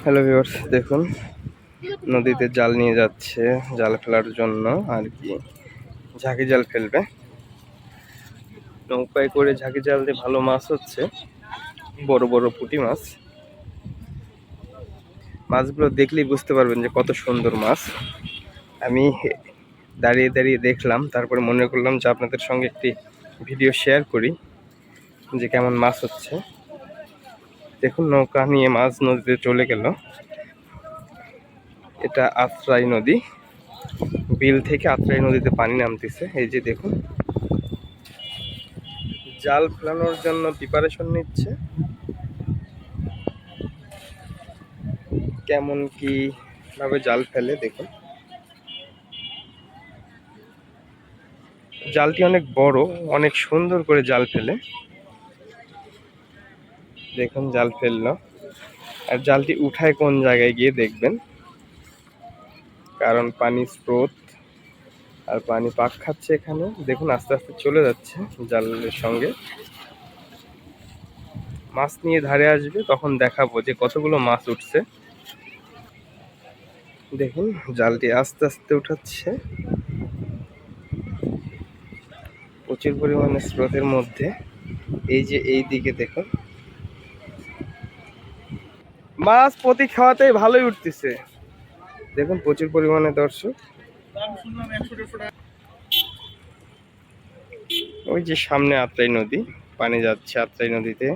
Hello viewers, দেখুন নদীতে জাল নিয়ে যাচ্ছে জাল ফেলার জন্য আর কি। ঝাঁকি জাল ফেলবে, নৌকায় করে ঝাঁকি জাল দিয়ে ভালো মাছ হচ্ছে, বড় বড় পুঁটি মাছ। মাছগুলো দেখলেই বুঝতে পারবেন যে কত সুন্দর মাছ। আমি দাঁড়িয়ে দাঁড়িয়ে দেখলাম, তারপরে মনে করলাম যে আপনাদের সঙ্গে একটি ভিডিও শেয়ার করি যে কেমন মাছ হচ্ছে। দেখুন নৌকা নিয়ে মাছ নদীতে চলে গেল। এটা আত্রাই নদী, বিল থেকে আত্রাই নদীতে পানি নামতেছে। এই যে দেখুন, জাল ফেলানোর জন্য প্রিপারেশন নিচ্ছে। কেমন কি ভাবে জাল ফেলে দেখুন। জালটি অনেক বড়, অনেক সুন্দর করে জাল ফেলে। দেখুন জাল ফেললো, আর জালটি উঠায় কোন জায়গায় গিয়ে দেখবেন, কারণ পানি স্রোত আর পানি পাক খাচ্ছে এখানে। দেখুন আস্তে আস্তে চলে যাচ্ছে জালের সঙ্গে। মাছ নিয়ে ধারে আসবে, তখন দেখাবো যে কতগুলো মাছ উঠছে। দেখুন জালটি আস্তে আস্তে উঠাচ্ছে প্রচুর পরিমাণে স্রোতের মধ্যে। এই যে এই দিকে দেখুন, মাছ প্রতি খাওয়াতেই ভালোই উঠতেছে। দেখুন প্রচুর পরিমাণে দর্শক। ওই যে সামনে আত্রাই নদী, পানি যাচ্ছে আত্রাই নদীতে।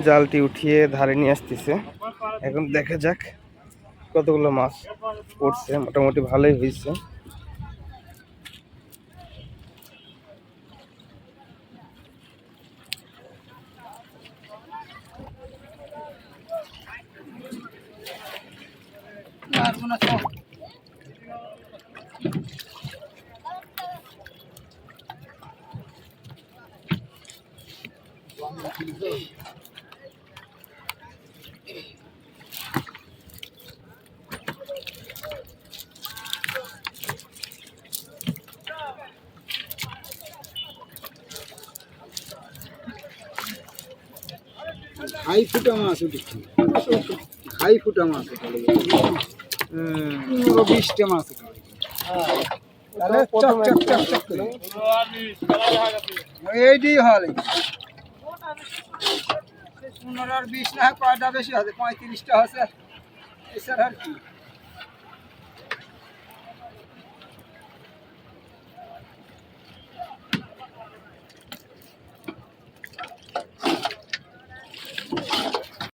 জালটি উঠিয়ে ধারে নিয়ে আসতেছে। এখন দেখা যাক কতগুলো মাছ পড়ছে। মোটামুটি ভালোই হয়েছে। হাই ফুটা মাছ উঠেছে, হাই ফুটা মাছ 20টা মাছ এইটি হল 15 আর 20 না, কয়টা বেশি আছে? 35টা আছে। এছাড়া আর কি।